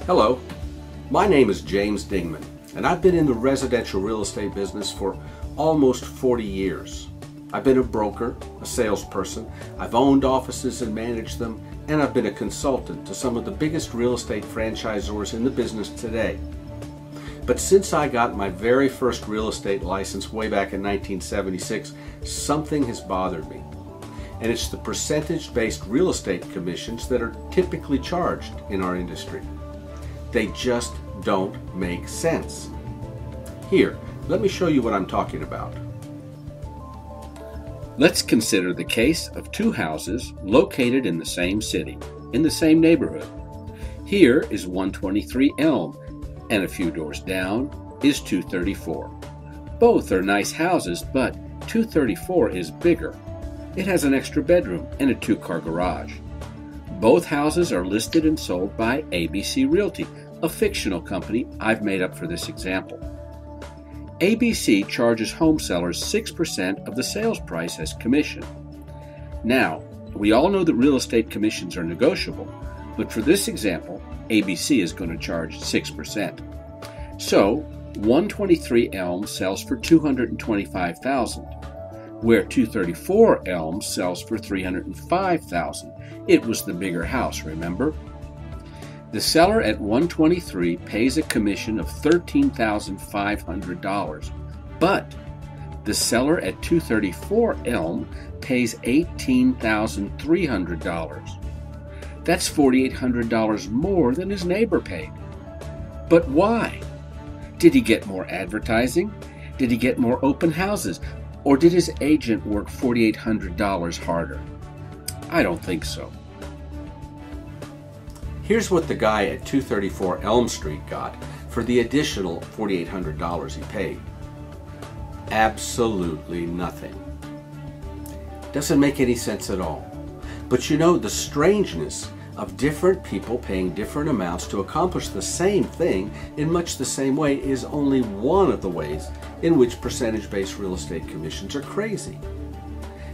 Hello, my name is James Dingman, and I've been in the residential real estate business for almost 40 years. I've been a broker, a salesperson, I've owned offices and managed them, and I've been a consultant to some of the biggest real estate franchisors in the business today. But since I got my very first real estate license way back in 1976, something has bothered me. And it's the percentage-based real estate commissions that are typically charged in our industry. They just don't make sense. Here, let me show you what I'm talking about. Let's consider the case of two houses located in the same city, in the same neighborhood. Here is 123 Elm, and a few doors down is 234. Both are nice houses, but 234 is bigger. It has an extra bedroom and a two-car garage. Both houses are listed and sold by ABC Realty, a fictional company I've made up for this example. ABC charges home sellers 6% of the sales price as commission. Now, we all know that real estate commissions are negotiable, but for this example, ABC is going to charge 6%. So, 123 Elm sells for $225,000, where 234 Elm sells for $305,000. It was the bigger house, remember? The seller at 123 pays a commission of $13,500, but the seller at 234 Elm pays $18,300. That's $4,800 more than his neighbor paid. But why? Did he get more advertising? Did he get more open houses? Or did his agent work $4,800 harder? I don't think so. Here's what the guy at 234 Elm Street got for the additional $4,800 he paid. Absolutely nothing. Doesn't make any sense at all. But you know, the strangeness of different people paying different amounts to accomplish the same thing in much the same way is only one of the ways in which percentage-based real estate commissions are crazy.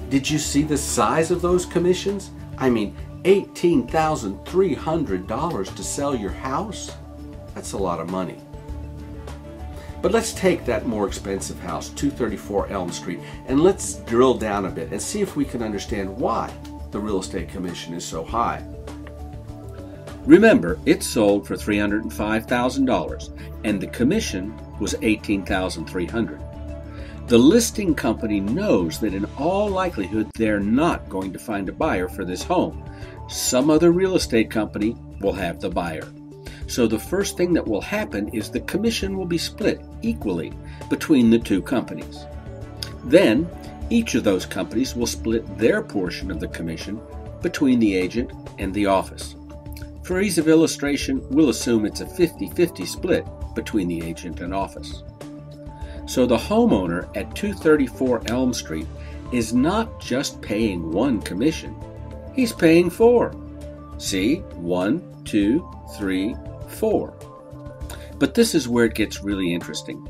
Did you see the size of those commissions? I mean, $18,300 to sell your house? That's a lot of money. But let's take that more expensive house, 234 Elm Street, and let's drill down a bit and see if we can understand why the real estate commission is so high. Remember, it sold for $305,000, and the commission was $18,300. The listing company knows that in all likelihood they're not going to find a buyer for this home. Some other real estate company will have the buyer. So the first thing that will happen is the commission will be split equally between the two companies. Then, each of those companies will split their portion of the commission between the agent and the office. For ease of illustration, we'll assume it's a 50-50 split between the agent and office. So the homeowner at 234 Elm Street is not just paying one commission, he's paying four. See? 1, 2, 3, 4. But this is where it gets really interesting.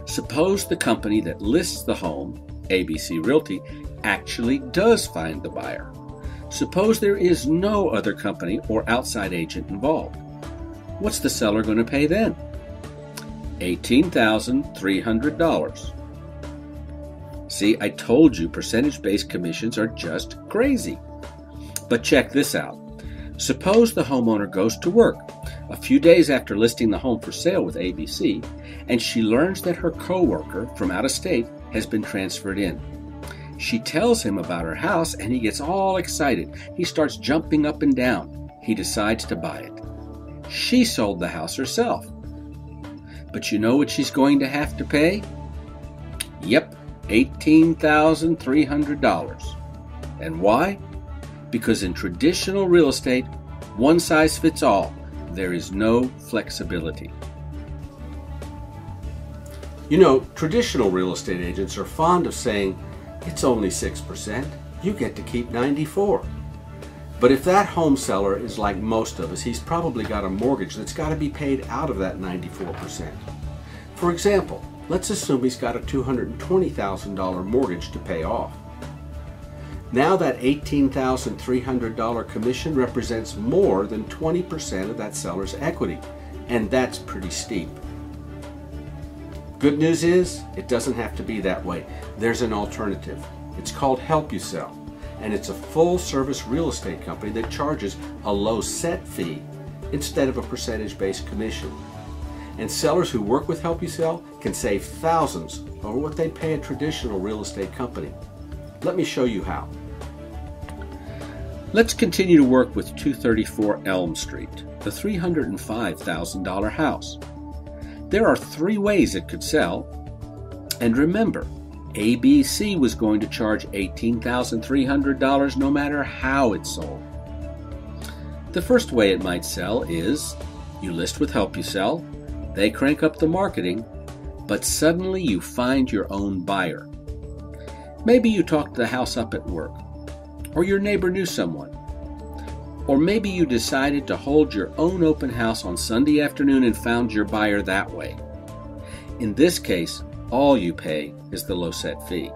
Suppose the company that lists the home, ABC Realty, actually does find the buyer. Suppose there is no other company or outside agent involved. What's the seller going to pay then? $18,300. See, I told you percentage-based commissions are just crazy. But check this out. Suppose the homeowner goes to work a few days after listing the home for sale with ABC, and she learns that her coworker from out of state has been transferred in. She tells him about her house, and he gets all excited. He starts jumping up and down. He decides to buy it. She sold the house herself. But you know what she's going to have to pay? Yep, $18,300. And why? Because in traditional real estate, one size fits all. There is no flexibility. You know, traditional real estate agents are fond of saying, it's only 6%, you get to keep 94%. But if that home seller is like most of us, he's probably got a mortgage that's got to be paid out of that 94%. For example, let's assume he's got a $220,000 mortgage to pay off. Now that $18,300 commission represents more than 20% of that seller's equity, and that's pretty steep. Good news is, it doesn't have to be that way. There's an alternative. It's called Help You Sell, and it's a full-service real estate company that charges a low set fee instead of a percentage-based commission. And sellers who work with Help You Sell can save thousands over what they'd pay a traditional real estate company. Let me show you how. Let's continue to work with 234 Elm Street, the $305,000 house. There are 3 ways it could sell. And remember, ABC was going to charge $18,300 no matter how it sold. The first way it might sell is you list with Help You Sell, they crank up the marketing, but suddenly you find your own buyer. Maybe you talked the house up at work, or your neighbor knew someone, or maybe you decided to hold your own open house on Sunday afternoon and found your buyer that way. In this case, all you pay is the low set fee.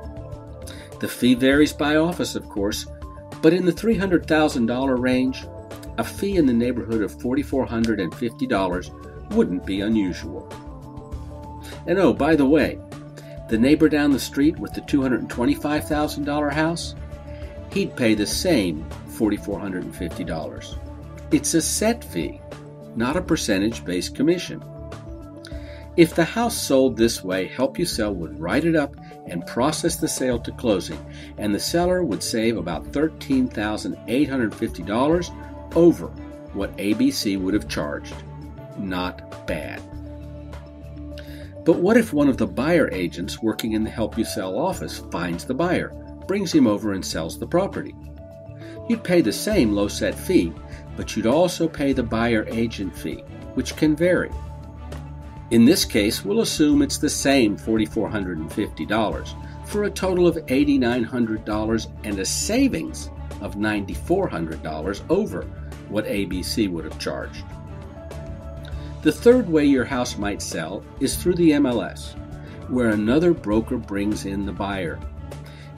The fee varies by office, of course, but in the $300,000 range, a fee in the neighborhood of $4,450 wouldn't be unusual. And oh, by the way, the neighbor down the street with the $225,000 house, he'd pay the same $4,450. It's a set fee, not a percentage-based commission. If the house sold this way, Help You Sell would write it up and process the sale to closing, and the seller would save about $13,850 over what ABC would have charged. Not bad. But what if one of the buyer agents working in the Help You Sell office finds the buyer, brings him over and sells the property? You'd pay the same low set fee, but you'd also pay the buyer agent fee, which can vary. In this case, we'll assume it's the same $4,450 for a total of $8,900 and a savings of $9,400 over what ABC would have charged. The third way your house might sell is through the MLS, where another broker brings in the buyer.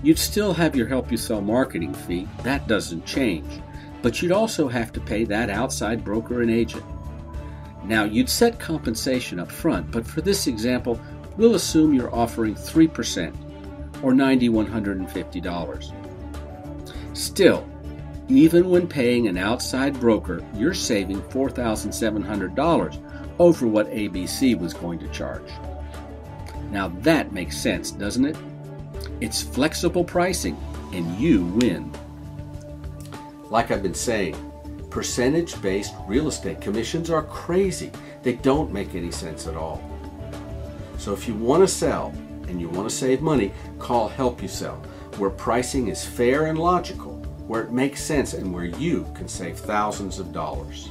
You'd still have your Help You Sell marketing fee, that doesn't change, but you'd also have to pay that outside broker and agent. Now, you'd set compensation up front, but for this example, we'll assume you're offering 3%, or $9,150. Still, even when paying an outside broker, you're saving $4,700 over what ABC was going to charge. Now that makes sense, doesn't it? It's flexible pricing, and you win. Like I've been saying, percentage-based real estate commissions are crazy. They don't make any sense at all. So if you want to sell and you want to save money, call Help You Sell, where pricing is fair and logical, where it makes sense, and where you can save thousands of dollars.